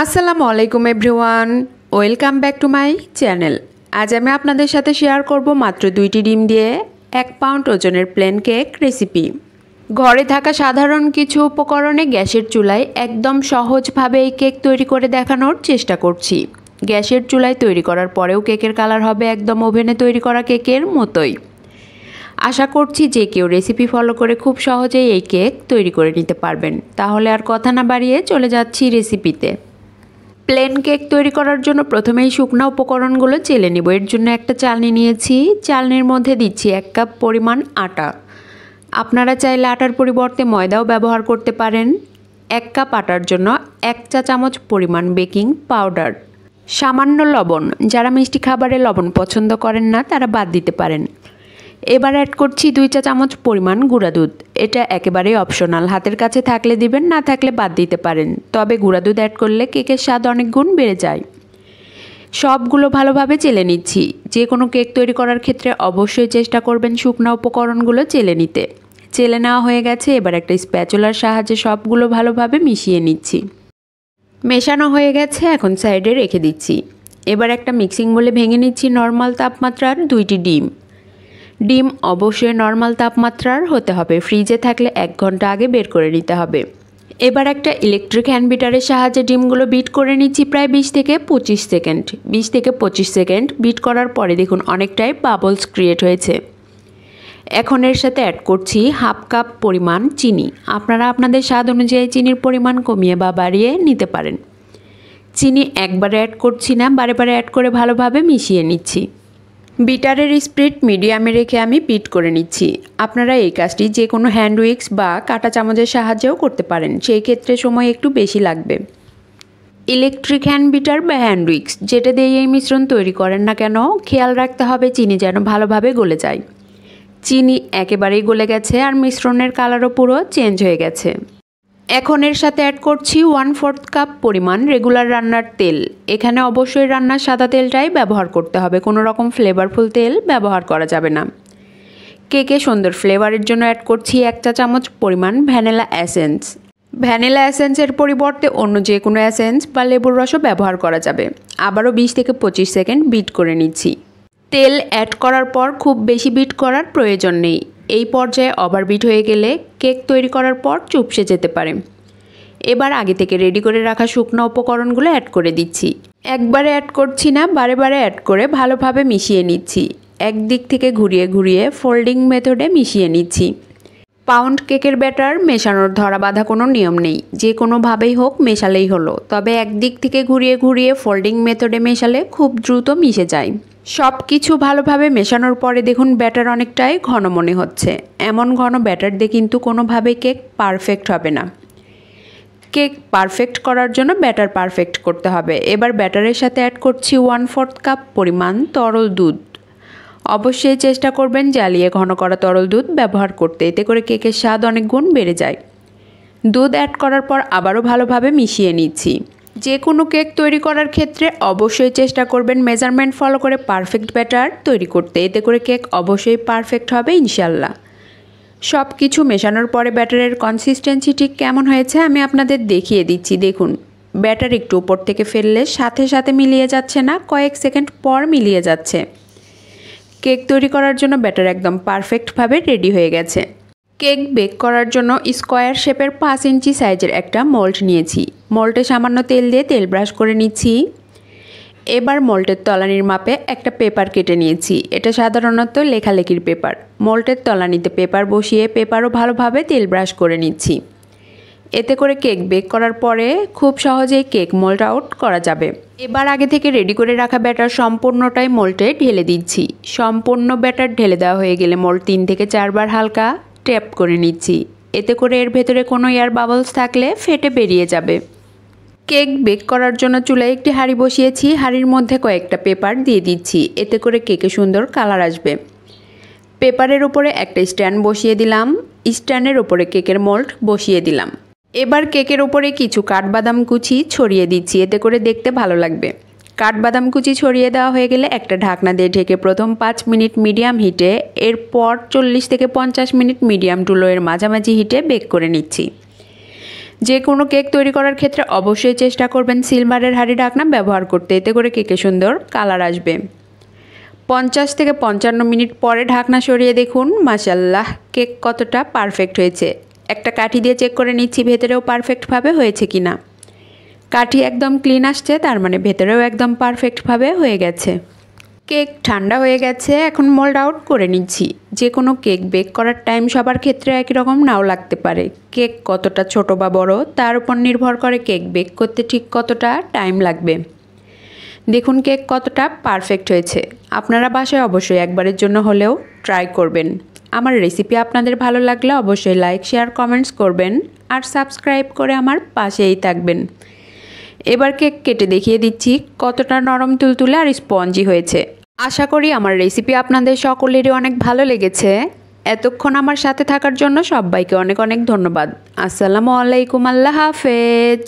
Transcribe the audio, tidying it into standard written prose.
আসসালামু আলাইকুম everyone, welcome back to my channel. আজ আমি আপনাদের সাথে শেয়ার করব মাত্র 2টি ডিম দিয়ে 1 পাউন্ড ওজনের প্লেন কেক রেসিপি। ঘরে থাকা সাধারণ কিছু উপকরণে গ্যাসের চুলায় একদম সহজভাবে এই কেক তৈরি করে দেখানোর চেষ্টা করছি। গ্যাসের চুলায় তৈরি করার পরেও কেকের কালার হবে একদম ওভেনে তৈরি করা কেকের মতোই। আশা করছি যে কেউ রেসিপি ফলো করে খুব সহজেই এই কেক তৈরি করে নিতে পারবেন। তাহলে আর কথা না বাড়িয়ে চলে যাচ্ছি রেসিপিতে। প্লেন কেক তৈরি করার জন্য প্রথমেই শুকনো উপকরণগুলো চেলে নিব। এর জন্য একটা চালনি নিয়েছি। চালনির মধ্যে দিচ্ছি 1 কাপ পরিমাণ আটা। আপনারা চাইলে আটার পরিবর্তে ময়দাও ব্যবহার করতে পারেন। 1 কাপ আটার জন্য 1 চা চামচ পরিমাণ বেকিং পাউডার, সামান্য লবণ। যারা মিষ্টি খাবারে লবণ পছন্দ করেন না তারা বাদ দিতে পারেন। এবার অ্যাড করছি 2 চা চামচ পরিমাণ গুঁড়া দুধ। এটা একেবারেই অপশনাল, হাতের কাছে থাকলে দিবেন, না থাকলে বাদ দিতে পারেন। তবে গুঁড়া দুধ অ্যাড করলে কেকের স্বাদ অনেক গুণ বেড়ে যায়। সবগুলো ভালোভাবে চেলে নিচ্ছি। যে কোনো কেক তৈরি করার ক্ষেত্রে অবশ্যই চেষ্টা করবেন শুকনো উপকরণগুলো চেলে নিতে। চেলে নেওয়া হয়ে গেছে। এবার একটা স্প্যাচুলার সাহায্যে সবগুলো ভালোভাবে মিশিয়ে নিচ্ছি। মেশানো হয়ে গেছে, এখন সাইডে রেখে দিচ্ছি। এবার একটা মিক্সিং বলে ভেঙে নিচ্ছি নর্মাল তাপমাত্রার 2টি ডিম। ডিম অবশ্যই নর্মাল তাপমাত্রার হতে হবে। ফ্রিজে থাকলে 1 ঘন্টা আগে বের করে নিতে হবে। এবার একটা ইলেকট্রিক হ্যান্ড বিটারের সাহায্যে ডিমগুলো বিট করে নিচ্ছি প্রায় 20 থেকে 25 সেকেন্ড। 20 থেকে 25 সেকেন্ড বিট করার পরে দেখুন অনেকটাই বাবলস ক্রিয়েট হয়েছে। এখন এর সাথে অ্যাড করছি 1/2 কাপ পরিমাণ চিনি। আপনারা আপনাদের স্বাদ অনুযায়ী চিনির পরিমাণ কমিয়ে বা বাড়িয়ে নিতে পারেন। চিনি একবারে অ্যাড করছি না, বারে বারে অ্যাড করে ভালোভাবে মিশিয়ে নিচ্ছি। বিটারের স্পিড মিডিয়ামে রেখে আমি বিট করে নিচ্ছি। আপনারা এই কাজটি যে কোনো হ্যান্ড উইক্স বা কাঁটা চামচের সাহায্যেও করতে পারেন, সেই ক্ষেত্রে সময় একটু বেশি লাগবে। ইলেকট্রিক হ্যান্ড বিটার বা হ্যান্ড উইক্স যেটা দিয়ে এই মিশ্রণ তৈরি করেন না কেন, খেয়াল রাখতে হবে চিনি যেন ভালোভাবে গলে যায়। চিনি একেবারেই গলে গেছে আর মিশ্রণের কালারও পুরো চেঞ্জ হয়ে গেছে। এখন এর সাথে অ্যাড করছি 1/4 কাপ পরিমাণ রেগুলার রান্নার তেল। এখানে অবশ্যই রান্নার সাদা তেলটাই ব্যবহার করতে হবে, কোনো রকম ফ্লেভারফুল তেল ব্যবহার করা যাবে না। কেকে সুন্দর ফ্লেভারের জন্য অ্যাড করছি 1 চা চামচ পরিমাণ ভ্যানিলা এসেন্স। ভ্যানিলা এসেন্সের পরিবর্তে অন্য যে কোনো এসেন্স বা লেবুর রসও ব্যবহার করা যাবে। আবারও 20 থেকে 25 সেকেন্ড বিট করে নিচ্ছি। তেল অ্যাড করার পর খুব বেশি বিট করার প্রয়োজন নেই। এই পর্যায়ে ওভারবিট হয়ে গেলে কেক তৈরি করার পর চুপসে যেতে পারে। এবার আগে থেকে রেডি করে রাখা শুকনো উপকরণগুলো অ্যাড করে দিচ্ছি। একবারে অ্যাড করছি না, বারে বারে অ্যাড করে ভালোভাবে মিশিয়ে নিচ্ছি। একদিক থেকে ঘুরিয়ে ঘুরিয়ে ফোল্ডিং মেথডে মিশিয়ে নিচ্ছি। পাউন্ড কেকের ব্যাটার মেশানোর ধরা বাঁধা কোনো নিয়ম নেই, যে কোনোভাবেই হোক মেশালেই হলো। তবে একদিক থেকে ঘুরিয়ে ঘুরিয়ে ফোল্ডিং মেথডে মেশালে খুব দ্রুত মিশে যায়। সব কিছু ভালোভাবে মেশানোর পরে দেখুন ব্যাটার অনেকটাই ঘন মনে হচ্ছে। এমন ঘন ব্যাটার দিয়ে কিন্তু কোনোভাবেই কেক পারফেক্ট হবে না। কেক পারফেক্ট করার জন্য ব্যাটার পারফেক্ট করতে হবে। এবার ব্যাটারের সাথে অ্যাড করছি 1/4 কাপ পরিমাণ তরল দুধ। অবশ্যই চেষ্টা করবেন জ্বালিয়ে ঘন করা তরল দুধ ব্যবহার করতে, এতে করে কেকের স্বাদ অনেক গুণ বেড়ে যায়। দুধ অ্যাড করার পর আবারও ভালোভাবে মিশিয়ে নিচ্ছি। যে কোনো কেক তৈরি করার ক্ষেত্রে অবশ্যই চেষ্টা করবেন মেজারমেন্ট ফলো করে পারফেক্ট ব্যাটার তৈরি করতে, এতে করে কেক অবশ্যই পারফেক্ট হবে ইনশাল্লাহ। সব কিছু মেশানোর পরে ব্যাটারের কনসিস্টেন্সি ঠিক কেমন হয়েছে আমি আপনাদের দেখিয়ে দিচ্ছি। দেখুন ব্যাটার একটু উপর থেকে ফেললে সাথে সাথে মিলিয়ে যাচ্ছে না, কয়েক সেকেন্ড পর মিলিয়ে যাচ্ছে। কেক তৈরি করার জন্য ব্যাটার একদম পারফেক্টভাবে রেডি হয়ে গেছে। কেক বেক করার জন্য স্কোয়ার শেপের 5 ইঞ্চি সাইজের একটা মোল্ড নিয়েছি। মোল্ডে সামান্য তেল দিয়ে তেল ব্রাশ করে নিচ্ছি। এবার মোল্ডের তলানির মাপে একটা পেপার কেটে নিয়েছি। এটা সাধারণত লেখালেখির পেপার। মোল্ডের তলানিতে পেপার বসিয়ে পেপারও ভালোভাবে তেল ব্রাশ করে নিচ্ছি। এতে করে কেক বেক করার পরে খুব সহজেই কেক মোল্ড আউট করা যাবে। এবার আগে থেকে রেডি করে রাখা ব্যাটার সম্পূর্ণটাই মোল্ডে ঢেলে দিচ্ছি। সম্পূর্ণ ব্যাটার ঢেলে দেওয়া হয়ে গেলে মোল্ড 3 থেকে 4 বার হালকা ট্যাপ করে নিচ্ছি। এতে করে এর ভেতরে কোনো এয়ার বাবলস থাকলে ফেটে বেরিয়ে যাবে। কেক বেক করার জন্য চুলায় একটি হাঁড়ি বসিয়েছি। হাঁড়ির মধ্যে কয়েকটা পেপার দিয়ে দিচ্ছি, এতে করে কেকে সুন্দর কালার আসবে। পেপারের উপরে একটা স্ট্যান্ড বসিয়ে দিলাম। স্ট্যান্ডের উপরে কেকের মোল্ড বসিয়ে দিলাম। এবার কেকের উপরে কিছু কাঠবাদাম কুচি ছড়িয়ে দিচ্ছি, এতে করে দেখতে ভালো লাগবে। কাঠবাদাম কুচি ছড়িয়ে দেওয়া হয়ে গেলে একটা ঢাকনা দিয়ে ঢেকে প্রথম 5 মিনিট মিডিয়াম হিটে, এরপর 40 থেকে 50 মিনিট মিডিয়াম টু লো এর মাঝামাঝি হিটে বেক করে নিচ্ছি। যে কোনো কেক তৈরি করার ক্ষেত্রে অবশ্যই চেষ্টা করবেন সিলভারের হাঁড়ি ঢাকনা ব্যবহার করতে, এতে করে কেকে সুন্দর কালার আসবে। 50 থেকে 55 মিনিট পরে ঢাকনা সরিয়ে দেখুন, মাশাআল্লাহ কেক কতটা পারফেক্ট হয়েছে। একটা কাঠি দিয়ে চেক করে নিচ্ছি ভেতরেও পারফেক্টভাবে হয়েছে কিনা। কাঠি একদম ক্লিন আসছে, তার মানে ভেতরেও একদম পারফেক্টভাবে হয়ে গেছে। কেক ঠান্ডা হয়ে গেছে, এখন মোল্ড আউট করে নিচ্ছি। যে কোনো কেক বেক করার টাইম সবার ক্ষেত্রে একই রকম নাও লাগতে পারে। কেক কতটা ছোট বা বড় তার উপর নির্ভর করে কেক বেক করতে ঠিক কতটা টাইম লাগবে। দেখুন কেক কতটা পারফেক্ট হয়েছে। আপনারা বাসায় অবশ্যই একবারের জন্য হলেও ট্রাই করবেন। আমার রেসিপি আপনাদের ভালো লাগলে অবশ্যই লাইক, শেয়ার, কমেন্টস করবেন আর সাবস্ক্রাইব করে আমার পাশেই থাকবেন। এবার কেক কেটে দেখিয়ে দিচ্ছি কতটা নরম তুলতুলে আর স্পঞ্জি হয়েছে। আশা করি আমার রেসিপি আপনাদের সকলেরই অনেক ভালো লেগেছে। এতক্ষণ আমার সাথে থাকার জন্য সবাইকে অনেক অনেক ধন্যবাদ। আসসালামু আলাইকুম, আল্লাহ হাফেজ।